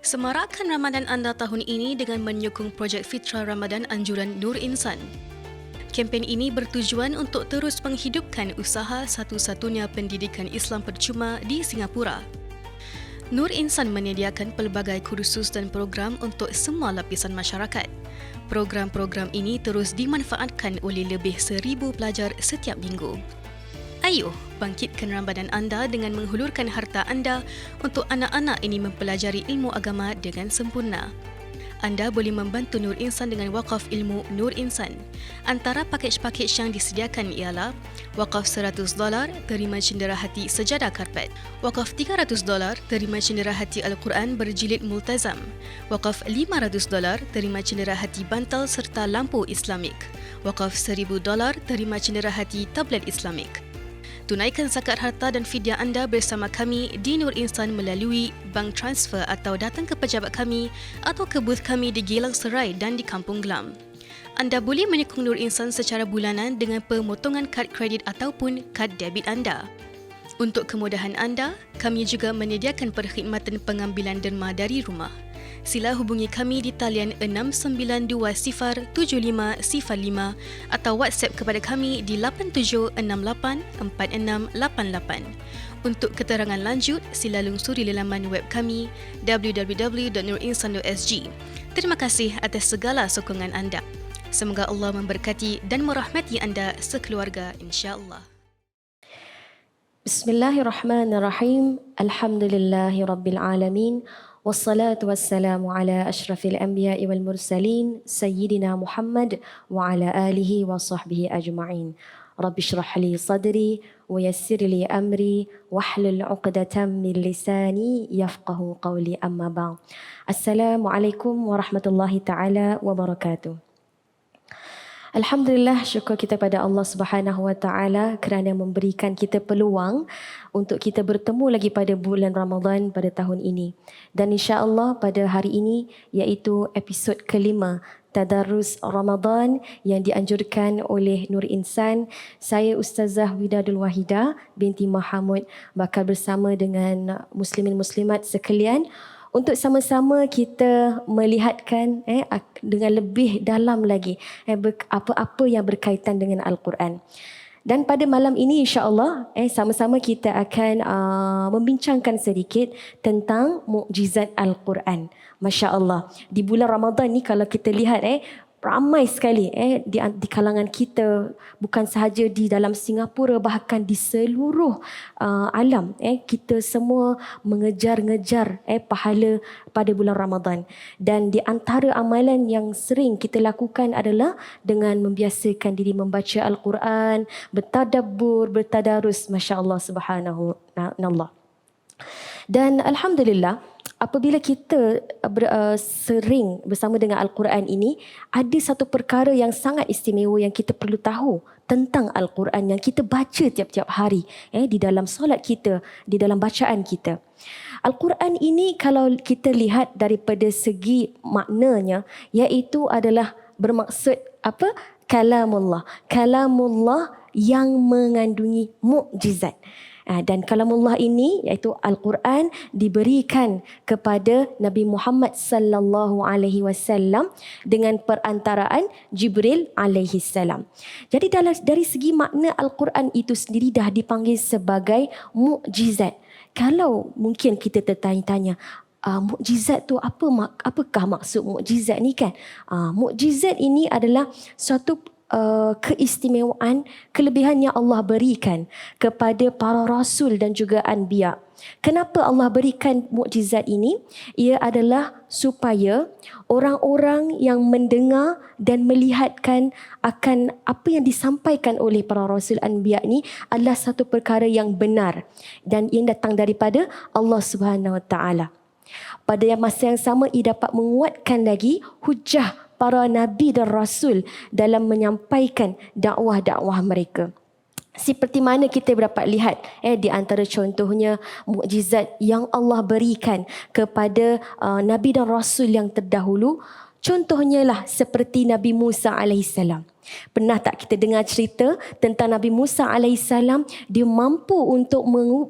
Semarakkan Ramadan anda tahun ini dengan menyokong projek Fitra Ramadan anjuran Nur Insan. Kempen ini bertujuan untuk terus menghidupkan usaha satu-satunya pendidikan Islam percuma di Singapura. Nur Insan menyediakan pelbagai kursus dan program untuk semua lapisan masyarakat. Program-program ini terus dimanfaatkan oleh lebih 1,000 pelajar setiap minggu. Ayuh, bangkitkan Ramadan anda dengan menghulurkan harta anda untuk anak-anak ini mempelajari ilmu agama dengan sempurna. Anda boleh membantu Nur Insan dengan wakaf ilmu Nur Insan. Antara pakej-pakej yang disediakan ialah wakaf $100 terima cenderahati sejadah karpet, wakaf $300 terima cenderahati Al-Quran berjilid multazam, wakaf $500 terima cenderahati bantal serta lampu Islamik, wakaf $1,000 terima cenderahati tablet Islamik. Tunaikan zakat harta dan fidyah anda bersama kami di Nur Insan melalui bank transfer atau datang ke pejabat kami atau ke booth kami di Geylang Serai dan di Kampung Glam. Anda boleh menyokong Nur Insan secara bulanan dengan pemotongan kad kredit ataupun kad debit anda. Untuk kemudahan anda, kami juga menyediakan perkhidmatan pengambilan derma dari rumah. Sila hubungi kami di talian 69207505 atau WhatsApp kepada kami di 87684688. Untuk keterangan lanjut, sila lungsuri laman web kami www.nurinsan.sg. Terima kasih atas segala sokongan anda. Semoga Allah memberkati dan merahmati anda sekeluarga insya-Allah. Bismillahirrahmanirrahim. Alhamdulillahirabbil alamin. Wassalatu wassalamu ala ashrafil anbiya'i wal mursalin sayyidina Muhammad wa ala alihi wa sahbihi ajma'in. Rabbi shrah li sadri wa yassir li amri wahlul 'uqdatam min lisani yafqahu qawli amma ba'd. Assalamualaikum warahmatullahi taala wabarakatuh. Alhamdulillah, syukur kita pada Allah Subhanahu Wa Taala kerana memberikan kita peluang untuk kita bertemu lagi pada bulan Ramadan pada tahun ini. Dan insya-Allah pada hari ini iaitu episod kelima Tadarus Ramadan yang dianjurkan oleh Nur Insan, saya Ustazah Widadul Wahidah binti Mahamud bakal bersama dengan muslimin muslimat sekalian untuk sama-sama kita melihatkan dengan lebih dalam lagi apa-apa yang berkaitan dengan Al-Quran. Dan pada malam ini insya-Allah sama-sama kita akan membincangkan sedikit tentang mukjizat Al-Quran. Masya-Allah. Di bulan Ramadan ni kalau kita lihat ramai sekali di kalangan kita, bukan sahaja di dalam Singapura, bahkan di seluruh alam kita semua mengejar-ngejar pahala pada bulan Ramadan. Dan di antara amalan yang sering kita lakukan adalah dengan membiasakan diri membaca Al-Quran, bertadabbur, bertadarus, masya-Allah subhanahu wa. Dan alhamdulillah, apabila kita sering bersama dengan Al-Quran ini, ada satu perkara yang sangat istimewa yang kita perlu tahu tentang Al-Quran yang kita baca tiap-tiap hari di dalam solat kita, di dalam bacaan kita. Al-Quran ini kalau kita lihat daripada segi maknanya, iaitu adalah bermaksud apa? Kalamullah. Kalamullah yang mengandungi mukjizat. Dan kalamullah ini iaitu Al-Quran diberikan kepada Nabi Muhammad sallallahu alaihi wasallam dengan perantaraan Jibril alaihi salam. Jadi dari segi makna Al-Quran itu sendiri dah dipanggil sebagai mukjizat. Kalau mungkin kita tertanya-tanya, mukjizat tu apakah maksud mukjizat ni kan? Mukjizat ini adalah suatu keistimewaan, kelebihan yang Allah berikan kepada para rasul dan juga anbiya. Kenapa Allah berikan mukjizat ini? Ia adalah supaya orang-orang yang mendengar dan melihatkan akan apa yang disampaikan oleh para rasul anbiya ini adalah satu perkara yang benar dan yang datang daripada Allah Subhanahu Wa Taala. Pada masa yang sama, ia dapat menguatkan lagi hujah para nabi dan rasul dalam menyampaikan dakwah-dakwah mereka. Seperti mana kita dapat lihat di antara contohnya mukjizat yang Allah berikan kepada nabi dan rasul yang terdahulu. Contohnya lah seperti Nabi Musa alaihissalam. Pernah tak kita dengar cerita tentang Nabi Musa alaihissalam, dia mampu untuk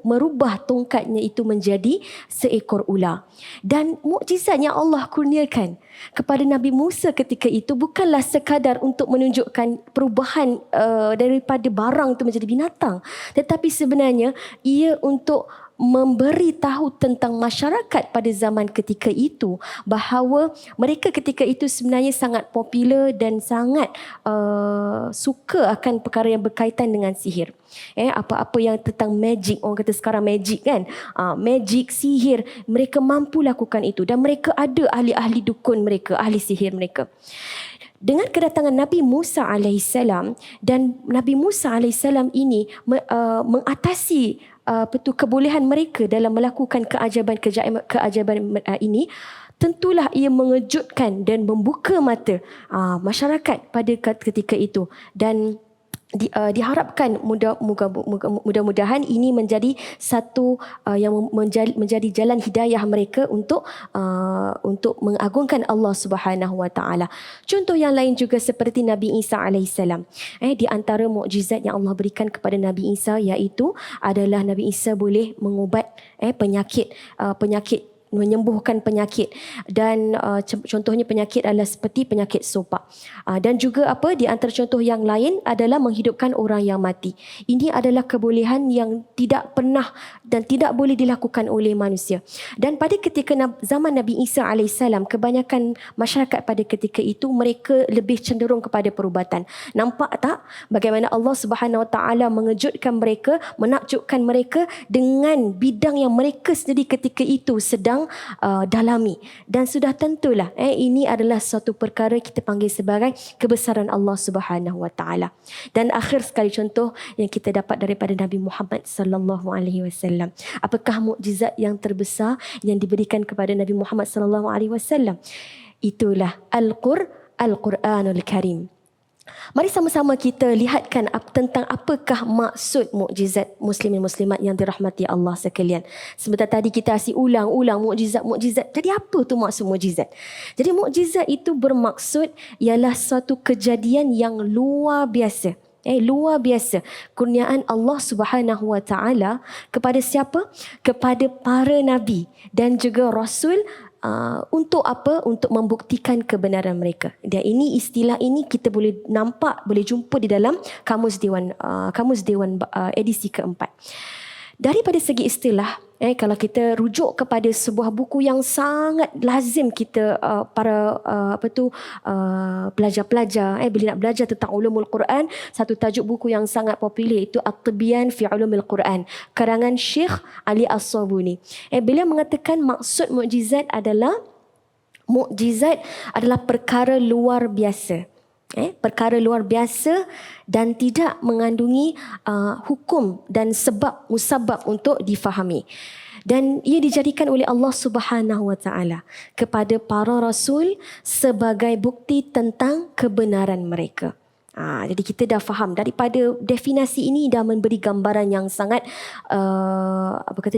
merubah tongkatnya itu menjadi seekor ular. Dan mukjizat yang Allah kurniakan kepada Nabi Musa ketika itu bukanlah sekadar untuk menunjukkan perubahan daripada barang itu menjadi binatang, tetapi sebenarnya ia untuk memberi tahu tentang masyarakat pada zaman ketika itu bahawa mereka ketika itu sebenarnya sangat popular dan sangat suka akan perkara yang berkaitan dengan sihir. Apa-apa yang tentang magic, orang kata sekarang magic kan, magic, sihir, mereka mampu lakukan itu dan mereka ada ahli-ahli dukun mereka, ahli sihir mereka. Dengan kedatangan Nabi Musa alaihissalam, dan Nabi Musa alaihissalam ini mengatasi kebolehan mereka dalam melakukan keajaiban ini, tentulah ia mengejutkan dan membuka mata masyarakat pada ketika itu. Dan diharapkan mudah-mudahan ini menjadi satu yang menjadi jalan hidayah mereka untuk mengagungkan Allah Subhanahu Wa Taala. Contoh yang lain juga seperti Nabi Isa alaihissalam. Di antara mukjizat yang Allah berikan kepada Nabi Isa iaitu adalah Nabi Isa boleh mengubat penyakit, menyembuhkan penyakit, dan contohnya penyakit adalah seperti penyakit sopak, dan juga di antara contoh yang lain adalah menghidupkan orang yang mati. Ini adalah kebolehan yang tidak pernah dan tidak boleh dilakukan oleh manusia. Dan pada ketika zaman Nabi Isa alaihissalam, kebanyakan masyarakat pada ketika itu mereka lebih cenderung kepada perubatan. Nampak tak bagaimana Allah Subhanahu Wa Taala mengejutkan mereka, menakjubkan mereka dengan bidang yang mereka sendiri ketika itu sedang dalami. Dan sudah tentulah ini adalah suatu perkara kita panggil sebagai kebesaran Allah Subhanahu Wa Taala. Dan akhir sekali contoh yang kita dapat daripada Nabi Muhammad sallallahu alaihi wasallam. Apakah mukjizat yang terbesar yang diberikan kepada Nabi Muhammad sallallahu alaihi wasallam? Itulah Al-Quranul Karim. Mari sama-sama kita lihatkan tentang apakah maksud mukjizat muslimin muslimat yang dirahmati Allah sekalian. Sebentar tadi kita asyik ulang-ulang mukjizat. Jadi apa tu maksud mukjizat? Jadi mukjizat itu bermaksud ialah suatu kejadian yang luar biasa. Luar biasa. Kurniaan Allah Subhanahu Wa Taala kepada siapa? Kepada para nabi dan juga rasul. Untuk apa? Untuk membuktikan kebenaran mereka. Dan ini istilah ini kita boleh nampak, boleh jumpa di dalam Kamus Dewan edisi keempat. Daripada segi istilah, kalau kita rujuk kepada sebuah buku yang sangat lazim kita para pelajar-pelajar bila nak belajar tentang ulumul Quran, satu tajuk buku yang sangat popular itu At-Tibyan fi Ulumil Quran, karangan Syekh Ali As-Sabuni. Beliau mengatakan maksud mukjizat adalah perkara luar biasa. Perkara luar biasa dan tidak mengandungi hukum dan musabab untuk difahami. Dan ia dijadikan oleh Allah Subhanahu Wa Taala kepada para rasul sebagai bukti tentang kebenaran mereka. Jadi kita dah faham daripada definisi ini, dah memberi gambaran yang sangat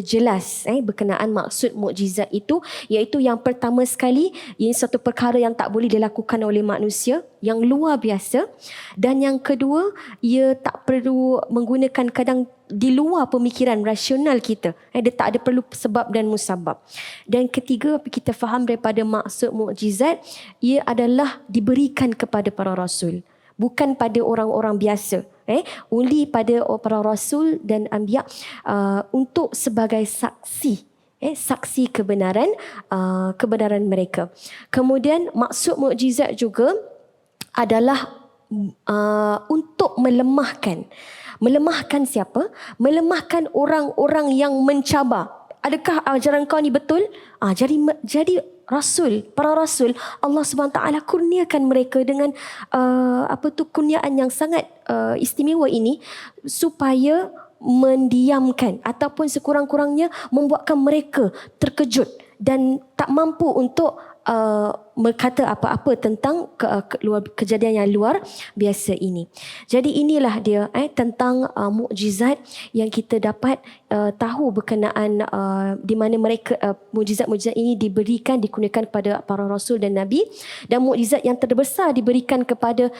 jelas berkenaan maksud mukjizat itu, iaitu yang pertama sekali, ini satu perkara yang tak boleh dilakukan oleh manusia, yang luar biasa, dan yang kedua, ia tak perlu menggunakan kadang di luar pemikiran rasional kita. Dia tak ada perlu sebab dan musabab. Dan ketiga, kita faham daripada maksud mukjizat, ia adalah diberikan kepada para rasul, bukan pada orang-orang biasa. Only pada para rasul dan anbiya, untuk sebagai saksi, saksi kebenaran mereka. Kemudian maksud mukjizat juga adalah untuk melemahkan siapa? Melemahkan orang-orang yang mencabar. Adakah ajaran kau ni betul? Jadi para rasul, Allah Subhanahu Taala kurniakan mereka dengan kurniaan yang sangat istimewa ini, supaya mendiamkan ataupun sekurang-kurangnya membuatkan mereka terkejut dan tak mampu untuk berkata apa-apa tentang kejadian yang luar biasa ini. Jadi inilah dia tentang mukjizat yang kita dapat tahu berkenaan di mana mereka mukjizat-mukjizat ini diberikan, dikurniakan kepada para rasul dan nabi, dan mukjizat yang terbesar diberikan kepada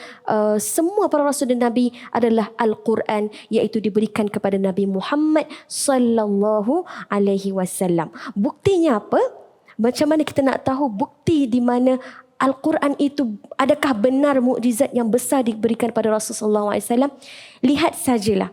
semua para rasul dan nabi adalah Al-Quran, iaitu diberikan kepada Nabi Muhammad sallallahu alaihi wasallam. Buktinya apa? Macam mana kita nak tahu bukti di mana Al-Quran itu adakah benar mukjizat yang besar diberikan pada Rasulullah SAW? Lihat sajalah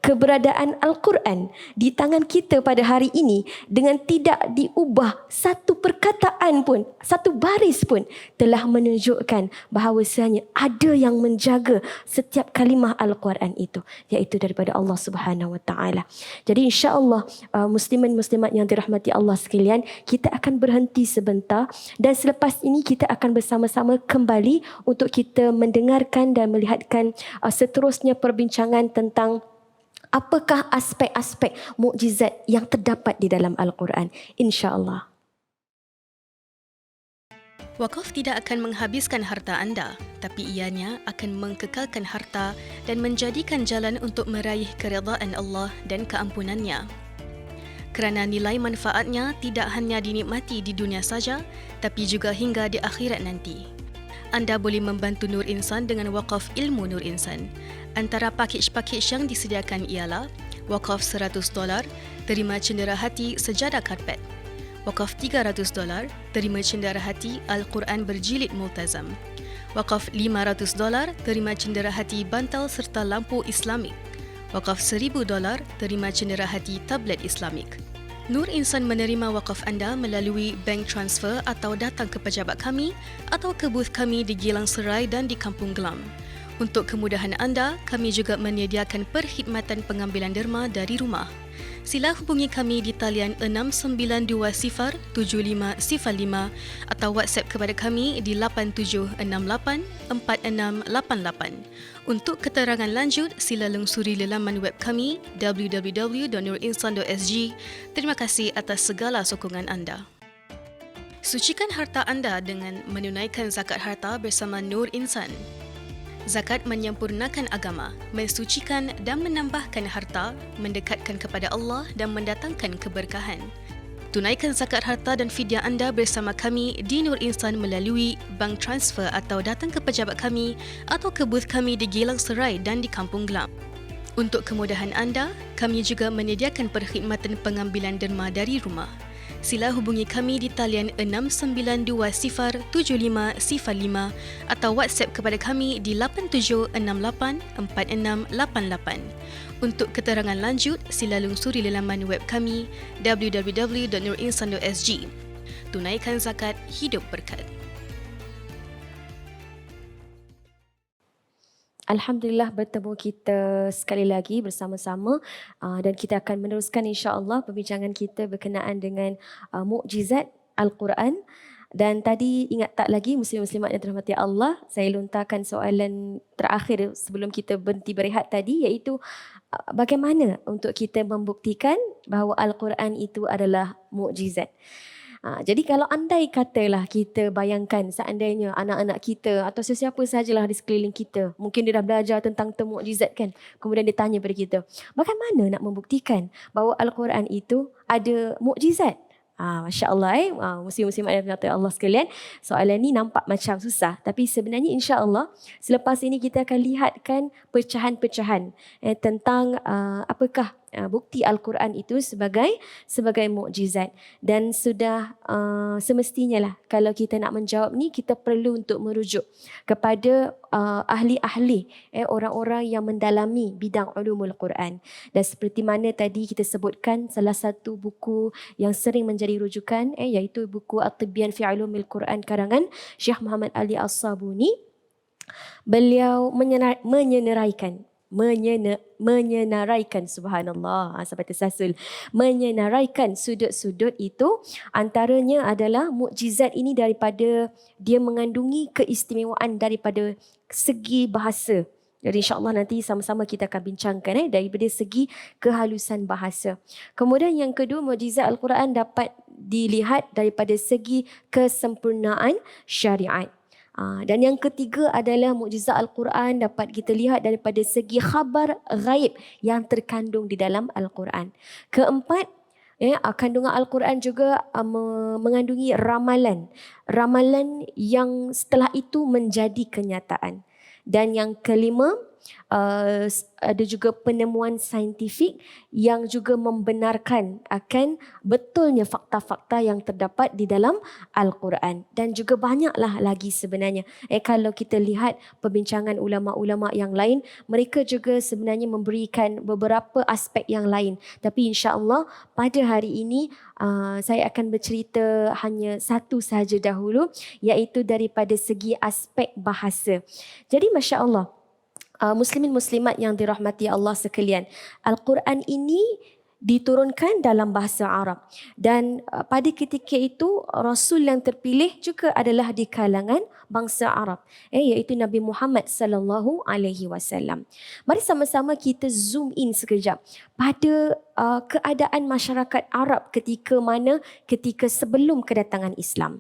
keberadaan Al-Quran di tangan kita pada hari ini dengan tidak diubah satu perkataan pun, satu baris pun, telah menunjukkan bahawasanya ada yang menjaga setiap kalimah Al-Quran itu, iaitu daripada Allah Subhanahu Wa Taala. Jadi insya-Allah muslimin muslimat yang dirahmati Allah sekalian, kita akan berhenti sebentar dan selepas ini kita akan bersama-sama kembali untuk kita mendengarkan dan melihatkan seterusnya perbincangan tentang apakah aspek-aspek mukjizat yang terdapat di dalam Al-Quran, insya-Allah. Wakaf tidak akan menghabiskan harta anda, tapi ianya akan mengekalkan harta dan menjadikan jalan untuk meraih keredaan Allah dan keampunannya. Kerana nilai manfaatnya tidak hanya dinikmati di dunia saja, tapi juga hingga di akhirat nanti. Anda boleh membantu Nur Insan dengan wakaf ilmu Nur Insan. Antara pakej-pakej yang disediakan ialah wakaf $100, terima cendera hati sejadah karpet. Wakaf $300, terima cendera hati Al-Quran berjilid multazam. Wakaf $500, terima cendera hati bantal serta lampu Islamik. Wakaf $1,000, terima cendera hati tablet Islamik. Nur Insan menerima wakaf anda melalui bank transfer atau datang ke pejabat kami atau ke booth kami di Gilang Serai dan di Kampung Glam. Untuk kemudahan anda, kami juga menyediakan perkhidmatan pengambilan derma dari rumah. Sila hubungi kami di talian 69207505 atau WhatsApp kepada kami di 87684688. Untuk keterangan lanjut, sila lungsuri laman web kami www.nurinsan.sg. Terima kasih atas segala sokongan anda. Sucikan harta anda dengan menunaikan zakat harta bersama Nur Insan. Zakat menyempurnakan agama, mensucikan dan menambahkan harta, mendekatkan kepada Allah dan mendatangkan keberkahan. Tunaikan zakat harta dan fidyah anda bersama kami di Nur Insan melalui bank transfer atau datang ke pejabat kami atau ke booth kami di Gilang Serai dan di Kampung Glam. Untuk kemudahan anda, kami juga menyediakan perkhidmatan pengambilan derma dari rumah. Sila hubungi kami di talian 69207505 atau WhatsApp kepada kami di 87684688. Untuk keterangan lanjut, sila lungsuri laman web kami www.nurinsan.sg. Tunaikan zakat, hidup berkat. Alhamdulillah bertemu kita sekali lagi bersama-sama dan kita akan meneruskan insya-Allah perbincangan kita berkenaan dengan mukjizat Al-Quran. Dan tadi ingat tak lagi muslim-muslimat yang dirahmati Allah, saya lontarkan soalan terakhir sebelum kita berhenti berehat tadi, iaitu bagaimana untuk kita membuktikan bahawa Al-Quran itu adalah mukjizat. Jadi kalau andai katalah kita bayangkan seandainya anak-anak kita atau sesiapa sahajalah di sekeliling kita, mungkin dia dah belajar tentang mukjizat kan, kemudian dia tanya pada kita, bagaimana nak membuktikan bahawa Al-Quran itu ada mukjizat? Masya Allah muslim-muslimat yang dirahmati Allah sekalian, soalan ni nampak macam susah, tapi sebenarnya insya Allah selepas ini kita akan lihatkan pecahan-pecahan tentang apakah bukti Al-Quran itu sebagai mukjizat. Dan sudah semestinya lah kalau kita nak menjawab ni, kita perlu untuk merujuk kepada ahli-ahli, orang-orang yang mendalami bidang ulumul Quran. Dan seperti mana tadi kita sebutkan, salah satu buku yang sering menjadi rujukan iaitu buku At-Tibyan fi Ulumil Quran karangan Syekh Muhammad Ali As-Sabuni. Beliau menyenaraikan subhanallah sampai tersasul, menyenaraikan sudut-sudut itu. Antaranya adalah mukjizat ini daripada dia mengandungi keistimewaan daripada segi bahasa. Jadi insya-Allah nanti sama-sama kita akan bincangkan daripada segi kehalusan bahasa. Kemudian yang kedua, mukjizat Al-Quran dapat dilihat daripada segi kesempurnaan syariat. Dan yang ketiga adalah mukjizat Al-Quran dapat kita lihat daripada segi khabar ghaib yang terkandung di dalam Al-Quran. Keempat, kandungan Al-Quran juga mengandungi ramalan. Ramalan yang setelah itu menjadi kenyataan. Dan yang kelima, ada juga penemuan saintifik yang juga membenarkan akan betulnya fakta-fakta yang terdapat di dalam Al-Quran. Dan juga banyaklah lagi sebenarnya. Kalau kita lihat perbincangan ulama-ulama yang lain, mereka juga sebenarnya memberikan beberapa aspek yang lain. Tapi insya-Allah pada hari ini saya akan bercerita hanya satu sahaja dahulu, iaitu daripada segi aspek bahasa. Jadi masya-Allah, muslimin muslimat yang dirahmati Allah sekalian, Al-Quran ini diturunkan dalam bahasa Arab, dan pada ketika itu Rasul yang terpilih juga adalah di kalangan bangsa Arab, iaitu Nabi Muhammad sallallahu alaihi wasallam. Mari sama-sama kita zoom in sekejap pada keadaan masyarakat Arab ketika sebelum kedatangan Islam.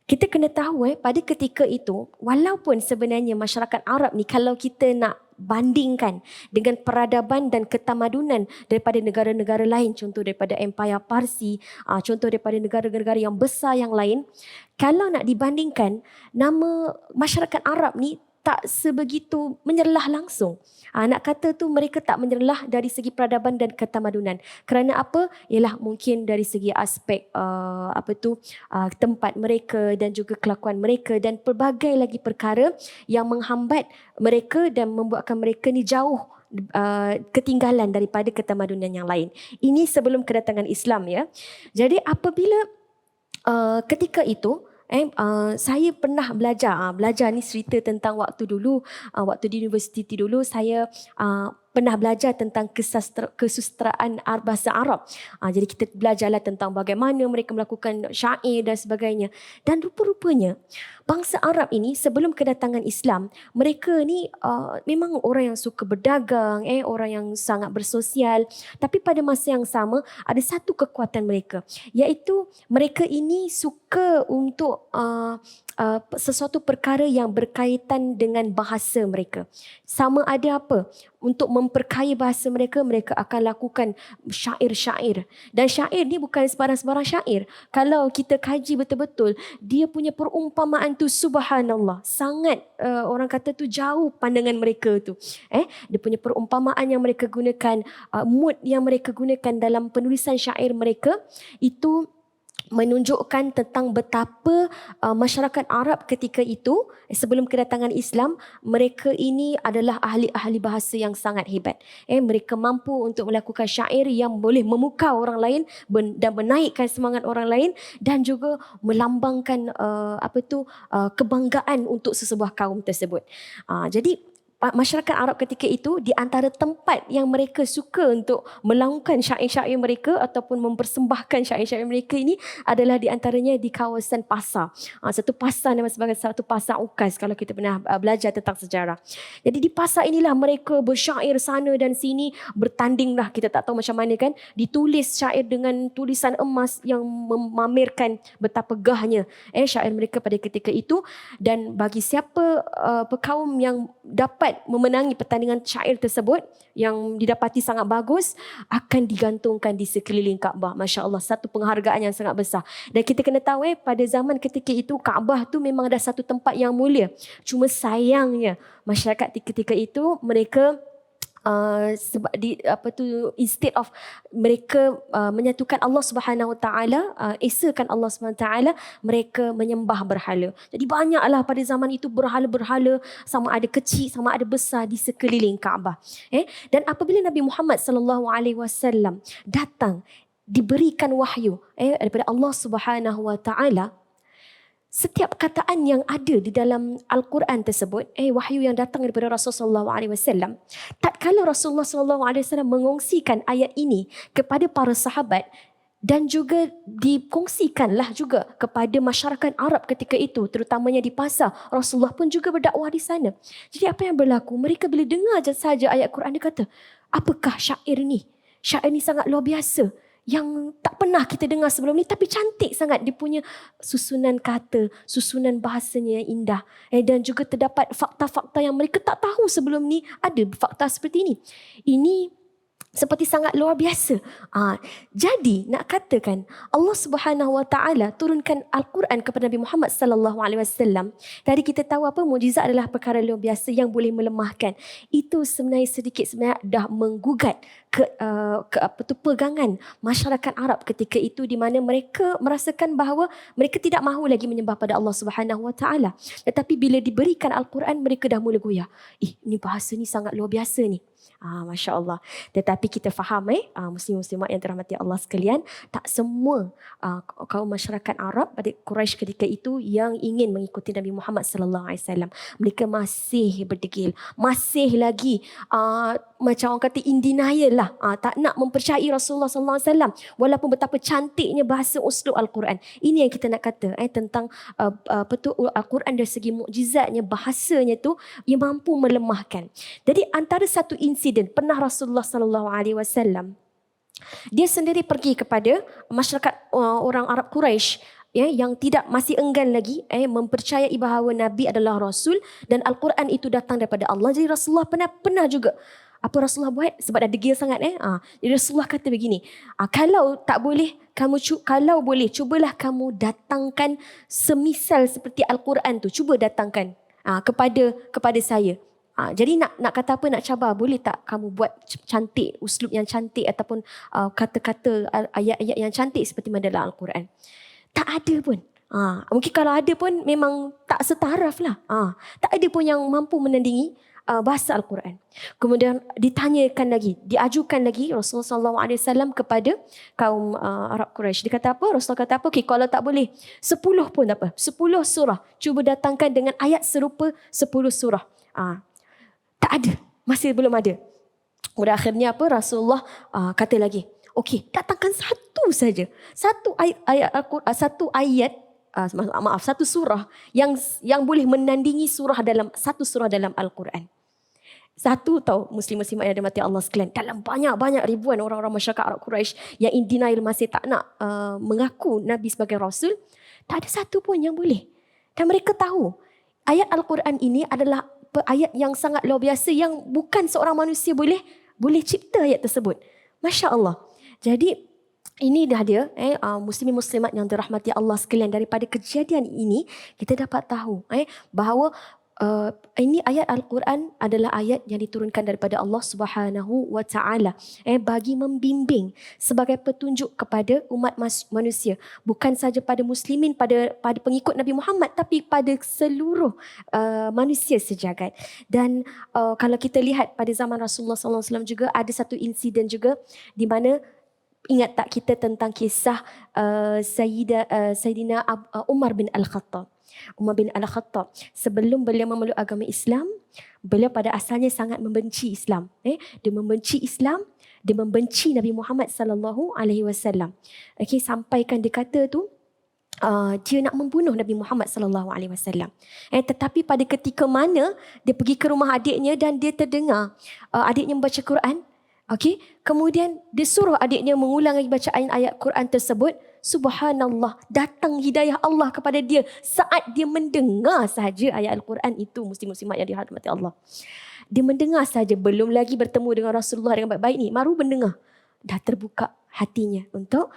Kita kena tahu pada ketika itu, walaupun sebenarnya masyarakat Arab ni, kalau kita nak bandingkan dengan peradaban dan ketamadunan daripada negara-negara lain, contoh daripada Empire Parsi, contoh daripada negara-negara yang besar yang lain, kalau nak dibandingkan, nama masyarakat Arab ni tak sebegitu menyerlah langsung. Nak kata tu mereka tak menyerlah dari segi peradaban dan ketamadunan. Kerana apa? Ialah mungkin dari segi aspek tempat mereka dan juga kelakuan mereka dan pelbagai lagi perkara yang menghambat mereka dan membuatkan mereka ni jauh ketinggalan daripada ketamadunan yang lain. Ini sebelum kedatangan Islam ya. Jadi apabila ketika itu saya pernah belajar ni cerita tentang waktu dulu, waktu di universiti dulu saya pernah belajar tentang kesusastraan bahasa Arab. Jadi kita belajarlah tentang bagaimana mereka melakukan syair dan sebagainya. Dan rupa-rupanya bangsa Arab ini sebelum kedatangan Islam, mereka ni memang orang yang suka berdagang, orang yang sangat bersosial. Tapi pada masa yang sama ada satu kekuatan mereka, iaitu mereka ini suka untuk sesuatu perkara yang berkaitan dengan bahasa mereka. Sama ada apa? Untuk memperkaya bahasa mereka, mereka akan lakukan syair-syair. Dan syair ni bukan sebarang-sebarang syair. Kalau kita kaji betul-betul, dia punya perumpamaan tu subhanallah. Sangat orang kata tu jauh pandangan mereka tu. Dia punya perumpamaan yang mereka gunakan, mood yang mereka gunakan dalam penulisan syair mereka, itu menunjukkan tentang betapa masyarakat Arab ketika itu sebelum kedatangan Islam, mereka ini adalah ahli-ahli bahasa yang sangat hebat. Mereka mampu untuk melakukan syair yang boleh memukau orang lain dan menaikkan semangat orang lain dan juga melambangkan kebanggaan untuk sesebuah kaum tersebut. Jadi masyarakat Arab ketika itu, di antara tempat yang mereka suka untuk melaungkan syair-syair mereka ataupun mempersembahkan syair-syair mereka ini adalah di antaranya di kawasan pasar. Satu pasar nama sebagai satu pasar Ukas kalau kita pernah belajar tentang sejarah. Jadi di pasar inilah mereka bersyair sana dan sini, bertandinglah, kita tak tahu macam mana kan, ditulis syair dengan tulisan emas yang memamerkan betapa gahnya syair mereka pada ketika itu. Dan bagi siapa kaum yang dapat memenangi pertandingan syair tersebut yang didapati sangat bagus, akan digantungkan di sekeliling Kaabah. Masya Allah, satu penghargaan yang sangat besar. Dan kita kena tahu pada zaman ketika itu Kaabah tu memang ada satu tempat yang mulia. Cuma sayangnya masyarakat ketika itu mereka instead of mereka menyatukan Allah Subhanahu Wa Taala, esakan Allah Subhanahu Wa Taala, mereka menyembah berhala. Jadi banyaklah pada zaman itu berhala-berhala, sama ada kecil sama ada besar, di sekeliling Kaabah. Dan apabila Nabi Muhammad sallallahu alaihi wasallam datang, diberikan wahyu daripada Allah Subhanahu Wa Taala, setiap kataan yang ada di dalam Al-Quran tersebut, wahyu yang datang daripada Rasulullah SAW, tatkala Rasulullah SAW mengongsikan ayat ini kepada para sahabat, dan juga dikongsikanlah juga kepada masyarakat Arab ketika itu, terutamanya di pasar. Rasulullah pun juga berdakwah di sana. Jadi apa yang berlaku? Mereka bila dengar saja ayat Quran, dia kata, apakah syair ni? Syair ni sangat luar biasa, yang tak pernah kita dengar sebelum ni, tapi cantik sangat. Dia punya susunan kata, susunan bahasanya yang indah. Dan juga terdapat fakta-fakta yang mereka tak tahu sebelum ni ada fakta seperti ini. Ini seperti sangat luar biasa. Jadi nak katakan Allah Subhanahu Wa Taala turunkan Al-Quran kepada Nabi Muhammad sallallahu alaihi wasallam. Tadi kita tahu apa, mukjizat adalah perkara luar biasa yang boleh melemahkan. Itu sebenarnya dah menggugat ke pegangan masyarakat Arab ketika itu, di mana mereka merasakan bahawa mereka tidak mahu lagi menyembah pada Allah Subhanahu Wa Taala. Tetapi bila diberikan Al-Quran, mereka dah mula goyah. Ini bahasa ni sangat luar biasa ni. Masya Allah. Tetapi kita faham muslim-muslimat yang dirahmati Allah sekalian, tak semua kaum masyarakat Arab pada Quraisy ketika itu yang ingin mengikuti Nabi Muhammad sallallahu alaihi wasallam. Mereka masih berdegil, masih lagi macam orang kata in denial lah, tak nak mempercayai Rasulullah sallallahu alaihi wasallam walaupun betapa cantiknya bahasa uslub Al-Quran. Ini yang kita nak kata tentang Al-Quran dari segi mukjizatnya, bahasanya tu yang mampu melemahkan. Jadi antara satu insiden pernah Rasulullah sallallahu alaihi wasallam dia sendiri pergi kepada masyarakat orang Arab Quraisy yang tidak masih enggan lagi mempercayai bahawa Nabi adalah Rasul dan Al-Quran itu datang daripada Allah. Jadi Rasulullah pernah juga. Apa Rasulullah buat? Sebab dah degil sangat. Jadi Rasulullah kata begini, kalau tak boleh, kalau boleh, cubalah kamu datangkan semisal seperti Al-Quran tu. Cuba datangkan kepada saya. Jadi nak kata apa, nak cabar, boleh tak kamu buat cantik, uslub yang cantik ataupun kata-kata ayat-ayat yang cantik seperti mana dalam Al-Quran. Tak ada pun. Mungkin kalau ada pun memang tak setaraf lah. Tak ada pun yang mampu menandingi bahasa Al-Quran. Kemudian ditanyakan lagi, diajukan lagi Rasulullah SAW kepada kaum Arab Quraisy. Dia kata apa? Rasulullah kata apa? Okay, kalau tak boleh 10 pun tak apa, 10 surah. Cuba datangkan dengan ayat serupa 10 surah. Tak ada, masih belum ada. Kemudian akhirnya apa? Rasulullah kata lagi, okey, datangkan satu saja, satu ayat, satu surah yang boleh menandingi satu surah dalam Al-Quran. Satu tau muslim-muslimat yang dirahmati Allah sekalian, dalam banyak ribuan orang-orang masyarakat Arab Quraisy yang in denial, masih tak nak mengaku Nabi sebagai Rasul, tak ada satu pun yang boleh. Dan mereka tahu ayat Al-Quran ini adalah ayat yang sangat luar biasa, yang bukan seorang manusia boleh cipta ayat tersebut. Masya Allah. Jadi ini dah dia muslimin muslimat yang dirahmati Allah sekalian. Daripada kejadian ini kita dapat tahu bahawa ini ayat Al-Quran adalah ayat yang diturunkan daripada Allah Subhanahu Wa Taala bagi membimbing, sebagai petunjuk kepada umat manusia, bukan saja pada muslimin, pada pengikut Nabi Muhammad, tapi pada seluruh manusia sejagat. Dan kalau kita lihat pada zaman Rasulullah SAW juga ada satu insiden juga di mana, ingat tak kita tentang kisah Sayyidina Umar bin Al-Khattab. Umar bin Al-Khattab, sebelum beliau memeluk agama Islam, beliau pada asalnya sangat membenci Islam. Dia membenci Islam, dia membenci Nabi Muhammad sallallahu alaihi wasallam. Okey, sampaikan dia kata tu dia nak membunuh Nabi Muhammad sallallahu alaihi wasallam. Tetapi pada ketika mana dia pergi ke rumah adiknya dan dia terdengar adiknya membaca Quran, okey, kemudian dia suruh adiknya mengulang lagi bacaan ayat Quran tersebut. Subhanallah, datang hidayah Allah kepada dia saat dia mendengar sahaja ayat Al-Quran itu, muslim-muslimat yang dirahmati Allah. Dia mendengar saja, belum lagi bertemu dengan Rasulullah dengan baik-baik ni, baru mendengar, dah terbuka hatinya untuk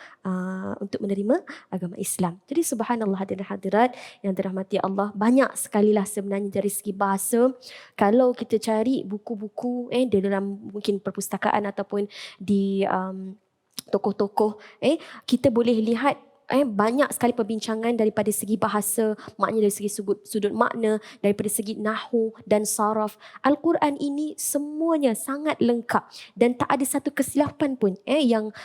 menerima agama Islam. Jadi subhanallah, hadirin hadirat yang dirahmati Allah, banyak sekali lah sebenarnya dari segi bahasa. Kalau kita cari buku-buku di dalam mungkin perpustakaan ataupun di tokoh-tokoh, kita boleh lihat banyak sekali perbincangan daripada segi bahasa, maknanya dari segi sudut makna, daripada segi nahwu dan saraf. Al-Quran ini semuanya sangat lengkap dan tak ada satu kesilapan pun yang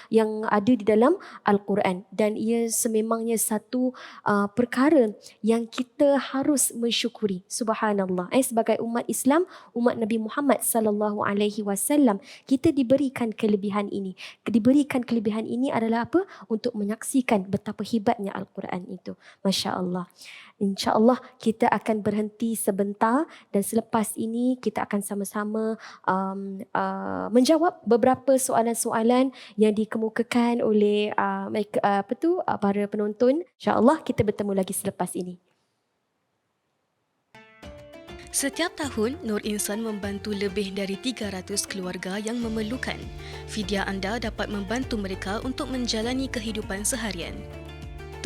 ada di dalam Al-Quran, dan ia sememangnya satu perkara yang kita harus mensyukuri. Subhanallah. Sebagai umat Islam, umat Nabi Muhammad sallallahu alaihi wasallam, kita diberikan kelebihan ini. Diberikan kelebihan ini adalah apa? Untuk menyaksikan betapa hebatnya Al-Quran itu. Masya Allah. InsyaAllah kita akan berhenti sebentar dan selepas ini kita akan sama-sama menjawab beberapa soalan-soalan yang dikemukakan oleh para penonton. InsyaAllah kita bertemu lagi selepas ini. Setiap tahun, Nur Insan membantu lebih dari 300 keluarga yang memerlukan. Fidya anda dapat membantu mereka untuk menjalani kehidupan seharian.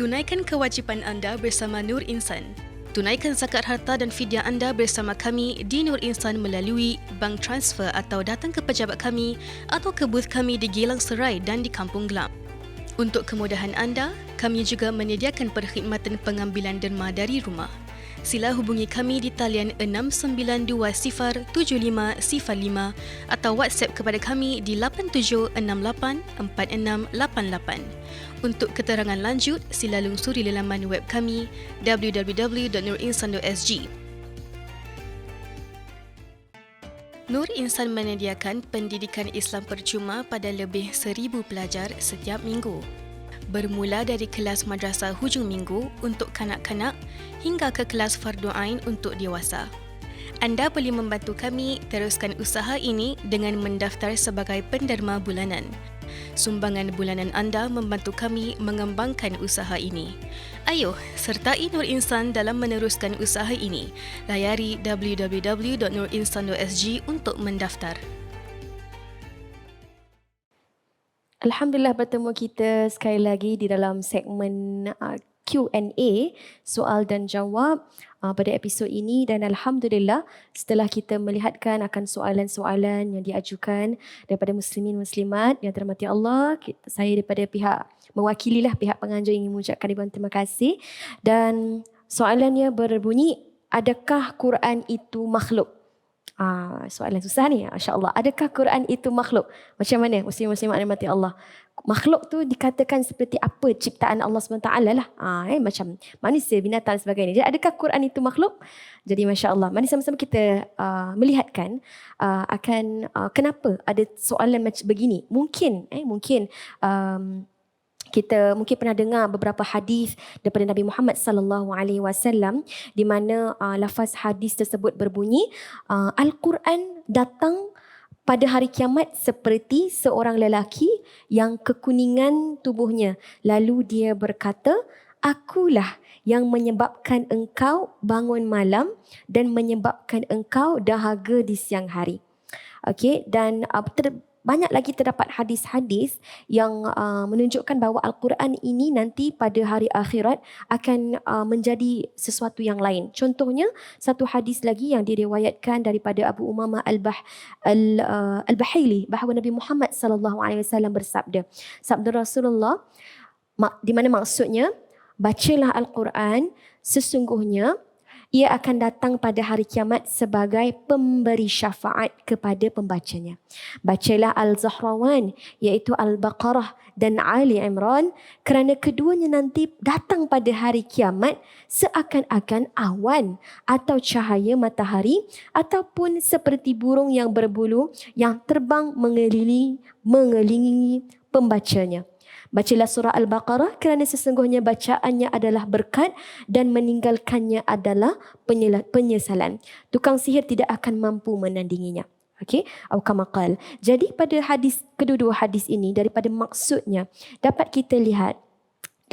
Tunaikan kewajipan anda bersama Nur Insan. Tunaikan zakat harta dan fidya anda bersama kami di Nur Insan melalui bank transfer atau datang ke pejabat kami atau ke booth kami di Geylang Serai dan di Kampung Glam. Untuk kemudahan anda, kami juga menyediakan perkhidmatan pengambilan derma dari rumah. Sila hubungi kami di talian 69207505 atau WhatsApp kepada kami di 87684688. Untuk keterangan lanjut, sila lungsuri laman web kami www.nurinsan.sg. Nur Insan menyediakan pendidikan Islam percuma pada lebih 1,000 pelajar setiap minggu. Bermula dari kelas madrasah hujung minggu untuk kanak-kanak hingga ke kelas fardu ain untuk dewasa. Anda boleh membantu kami teruskan usaha ini dengan mendaftar sebagai penderma bulanan. Sumbangan bulanan anda membantu kami mengembangkan usaha ini. Ayuh, sertai Nur Insan dalam meneruskan usaha ini. Layari www.nurinsan.sg untuk mendaftar. Alhamdulillah, bertemu kita sekali lagi di dalam segmen Q&A, soal dan jawab pada episod ini, dan Alhamdulillah setelah kita melihatkan akan soalan-soalan yang diajukan daripada muslimin muslimat yang dirahmati Allah, saya daripada mewakililah pihak penganjur ingin mengucapkan ribuan terima kasih. Dan soalannya berbunyi, adakah Quran itu makhluk? Soalan susah ni, insya-Allah. Adakah Quran itu makhluk? Macam mana muslim-muslimat rahmati Allah? Makhluk tu dikatakan seperti apa ciptaan Allah SWT lah. Macam manusia, binatang dan sebagainya. Jadi adakah Quran itu makhluk? Jadi masya-Allah, mari sama-sama kita melihatkan akan kenapa ada soalan macam begini. Mungkin kita mungkin pernah dengar beberapa hadis daripada Nabi Muhammad sallallahu alaihi wasallam di mana lafaz hadis tersebut berbunyi, Al-Quran datang pada hari kiamat seperti seorang lelaki yang kekuningan tubuhnya, lalu dia berkata, akulah yang menyebabkan engkau bangun malam dan menyebabkan engkau dahaga di siang hari. Okey, dan banyak lagi terdapat hadis-hadis yang menunjukkan bahawa Al-Quran ini nanti pada hari akhirat akan menjadi sesuatu yang lain. Contohnya, satu hadis lagi yang diriwayatkan daripada Abu Umamah Al-Bahili bahawa Nabi Muhammad sallallahu alaihi wasallam bersabda. Sabda Rasulullah di mana maksudnya, bacalah Al-Quran, sesungguhnya ia akan datang pada hari kiamat sebagai pemberi syafaat kepada pembacanya. Bacalah Al-Zahrawan, iaitu Al-Baqarah dan Ali Imran, kerana keduanya nanti datang pada hari kiamat seakan-akan awan atau cahaya matahari ataupun seperti burung yang berbulu yang terbang mengelilingi pembacanya. Bacalah surah Al-Baqarah kerana sesungguhnya bacaannya adalah berkat dan meninggalkannya adalah penyesalan. Tukang sihir tidak akan mampu menandinginya. Okey, atau kama qal. Jadi pada kedua-dua hadis ini, daripada maksudnya dapat kita lihat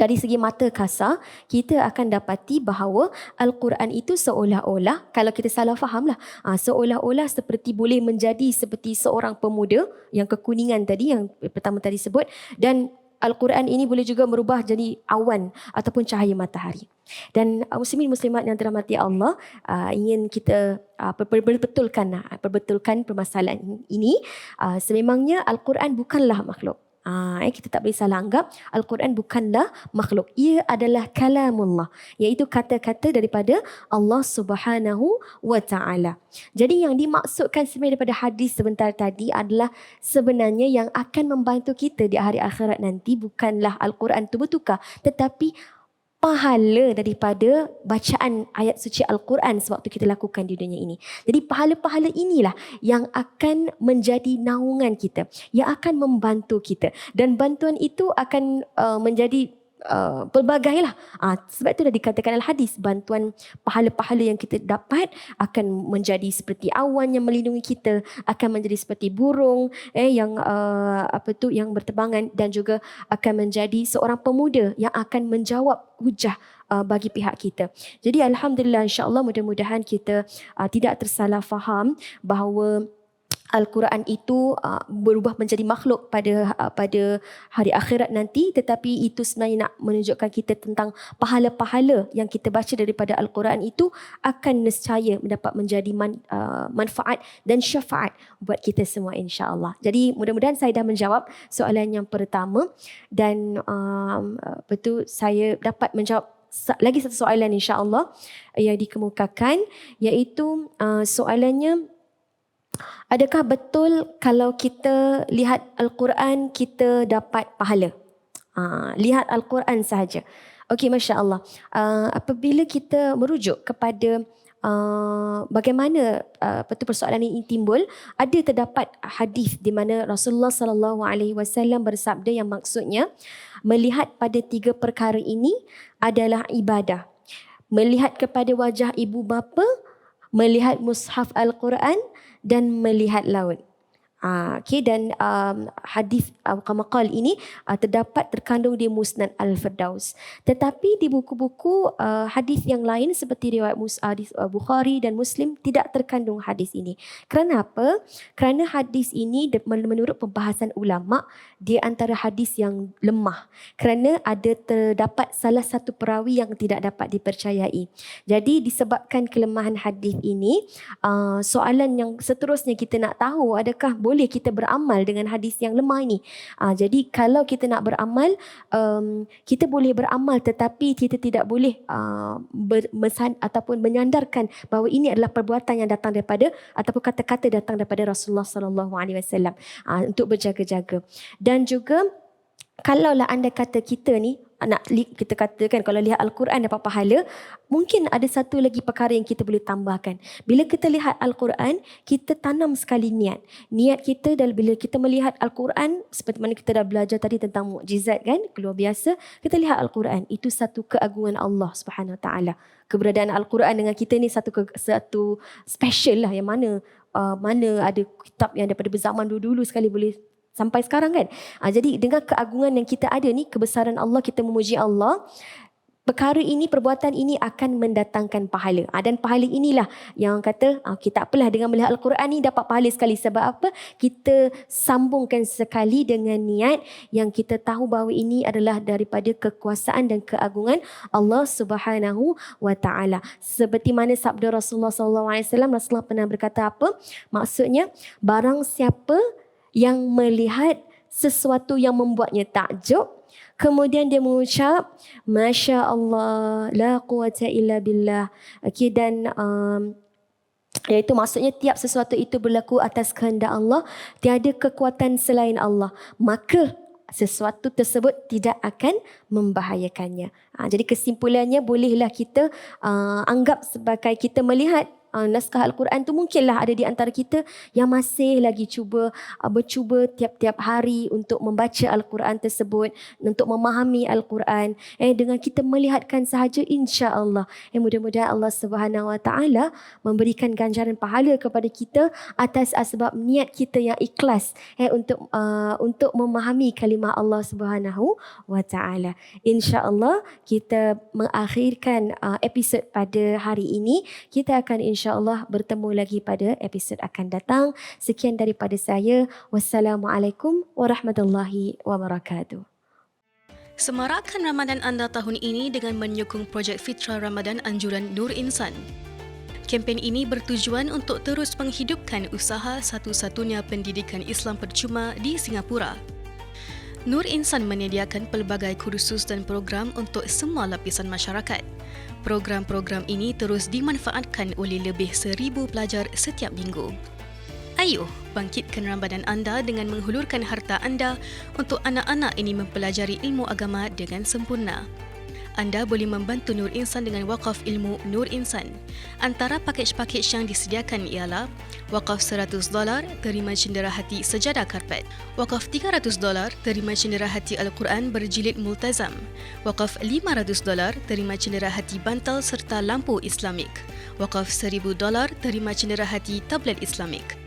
dari segi mata kasar, kita akan dapati bahawa Al-Quran itu seolah-olah, kalau kita salah fahamlah, seolah-olah seperti boleh menjadi seperti seorang pemuda yang kekuningan tadi, yang pertama tadi sebut, dan Al-Quran ini boleh juga merubah jadi awan ataupun cahaya matahari. Dan muslimin muslimat yang dirahmati Allah, ingin kita perbetulkan permasalahan ini. Sememangnya Al-Quran bukanlah makhluk. Kita tak boleh salah anggap Al-Quran bukanlah makhluk. Ia adalah kalamullah, iaitu kata-kata daripada Allah Subhanahu wa Ta'ala. Jadi yang dimaksudkan sebenarnya daripada hadis sebentar tadi adalah sebenarnya yang akan membantu kita di hari akhirat nanti bukanlah Al-Quran itu bertukar, tetapi pahala daripada bacaan ayat suci Al-Quran sewaktu kita lakukan di dunia ini. Jadi pahala-pahala inilah yang akan menjadi naungan kita, yang akan membantu kita. Dan bantuan itu akan menjadi pelbagai lah. Sebab itu dah dikatakan dalam hadis, bantuan pahala-pahala yang kita dapat akan menjadi seperti awan yang melindungi kita, akan menjadi seperti burung yang yang berterbangan, dan juga akan menjadi seorang pemuda yang akan menjawab hujah bagi pihak kita. Jadi alhamdulillah, insya-Allah mudah-mudahan kita tidak tersalah faham bahawa Al-Quran itu berubah menjadi makhluk pada hari akhirat nanti, tetapi itu sebenarnya nak menunjukkan kita tentang pahala-pahala yang kita baca daripada Al-Quran itu akan nescaya mendapat menjadi manfaat dan syafaat buat kita semua, insya-Allah. Jadi mudah-mudahan saya dah menjawab soalan yang pertama, dan betul saya dapat menjawab lagi satu soalan insya-Allah yang dikemukakan, iaitu soalannya, adakah betul kalau kita lihat Al-Quran kita dapat pahala? Lihat Al-Quran sahaja. Okey, Masya Allah. Apabila kita merujuk kepada bagaimana persoalan ini timbul, ada terdapat hadis di mana Rasulullah SAW bersabda yang maksudnya melihat pada 3 perkara ini adalah ibadah. Melihat kepada wajah ibu bapa, melihat mushaf Al-Quran, dan melihat laut. Dan hadis qamaqal ini terdapat terkandung di Musnad Al-Firdaus. Tetapi di buku-buku hadis yang lain seperti riwayat hadis Bukhari dan Muslim tidak terkandung hadis ini. Kerana apa? Kerana hadis ini menurut pembahasan ulama di antara hadis yang lemah. Kerana ada terdapat salah satu perawi yang tidak dapat dipercayai. Jadi disebabkan kelemahan hadis ini, soalan yang seterusnya kita nak tahu, adakah boleh kita beramal dengan hadis yang lemah ini? Jadi kalau kita nak beramal, kita boleh beramal, tetapi kita tidak boleh ataupun menyandarkan bahawa ini adalah perbuatan yang datang daripada ataupun kata-kata datang daripada Rasulullah SAW, untuk berjaga-jaga. Dan juga kalaulah anda kata kita ni kita katakan kalau lihat Al-Quran dapat pahala, mungkin ada satu lagi perkara yang kita boleh tambahkan. Bila kita lihat Al-Quran, kita tanam sekali niat. Niat kita dan bila kita melihat Al-Quran, seperti mana kita dah belajar tadi tentang mukjizat kan, luar biasa. Kita lihat Al-Quran, itu satu keagungan Allah Subhanahu Wa Taala. Keberadaan Al-Quran dengan kita ni satu special lah, yang mana ada kitab yang daripada berzaman dulu-dulu sekali boleh sampai sekarang kan. Jadi dengan keagungan yang kita ada ni, kebesaran Allah, kita memuji Allah, perkara ini, perbuatan ini akan mendatangkan pahala. Dan pahala inilah yang kata, kita apalah dengan melihat Al-Quran ni dapat pahala sekali. Sebab apa? Kita sambungkan sekali dengan niat yang kita tahu bahawa ini adalah daripada kekuasaan dan keagungan Allah Subhanahu Wa Taala. Seperti mana sabda Rasulullah SAW, Rasulullah pernah berkata apa? Maksudnya, barang siapa yang melihat sesuatu yang membuatnya takjub, kemudian dia mengucap Masya Allah, la quwata illa billah. Dan iaitu maksudnya tiap sesuatu itu berlaku atas kehendak Allah, tiada kekuatan selain Allah, maka sesuatu tersebut tidak akan membahayakannya. Jadi kesimpulannya, bolehlah kita anggap sebagai kita melihat naskah Al-Quran tu, mungkinlah ada di antara kita yang masih lagi bercuba tiap-tiap hari untuk membaca Al-Quran tersebut, untuk memahami Al-Quran. Dengan kita melihatkan sahaja, insya-Allah mudah-mudahan Allah Subhanahu Wa Taala memberikan ganjaran pahala kepada kita atas sebab niat kita yang ikhlas untuk memahami kalimah Allah Subhanahu Wa Taala. Insya-Allah kita mengakhirkan episod pada hari ini. Kita akan insya-Allah bertemu lagi pada episod akan datang. Sekian daripada saya. Wassalamualaikum warahmatullahi wabarakatuh. Semarakkan Ramadan anda tahun ini dengan menyokong projek Fitra Ramadan Anjuran Nur Insan. Kempen ini bertujuan untuk terus menghidupkan usaha satu-satunya pendidikan Islam percuma di Singapura. Nur Insan menyediakan pelbagai kursus dan program untuk semua lapisan masyarakat. Program-program ini terus dimanfaatkan oleh lebih 1,000 pelajar setiap minggu. Ayuh, bangkitkan Ramadan anda dengan menghulurkan harta anda untuk anak-anak ini mempelajari ilmu agama dengan sempurna. Anda boleh membantu Nur Insan dengan wakaf ilmu Nur Insan. Antara pakej-pakej yang disediakan ialah wakaf $100 terima cenderahati sejadah karpet, wakaf $300 terima cenderahati Al-Quran berjilid multazam, wakaf $500 terima cenderahati bantal serta lampu Islamik, wakaf $1,000 terima cenderahati tablet Islamik.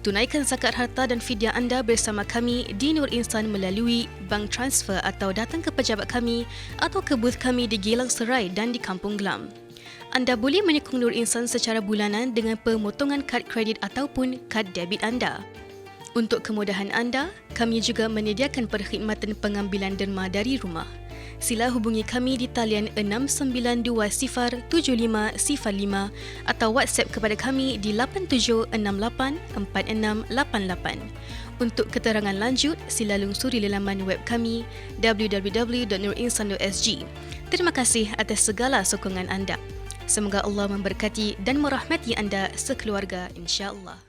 Tunaikan zakat harta dan fidyah anda bersama kami di Nur Insan melalui bank transfer atau datang ke pejabat kami atau ke booth kami di Geylang Serai dan di Kampung Glam. Anda boleh menyokong Nur Insan secara bulanan dengan pemotongan kad kredit ataupun kad debit anda. Untuk kemudahan anda, kami juga menyediakan perkhidmatan pengambilan derma dari rumah. Sila hubungi kami di talian 69207505 atau WhatsApp kepada kami di 87684688. Untuk keterangan lanjut, sila lungsuri laman web kami www.nurinsan.sg. Terima kasih atas segala sokongan anda. Semoga Allah memberkati dan merahmati anda sekeluarga insya-Allah.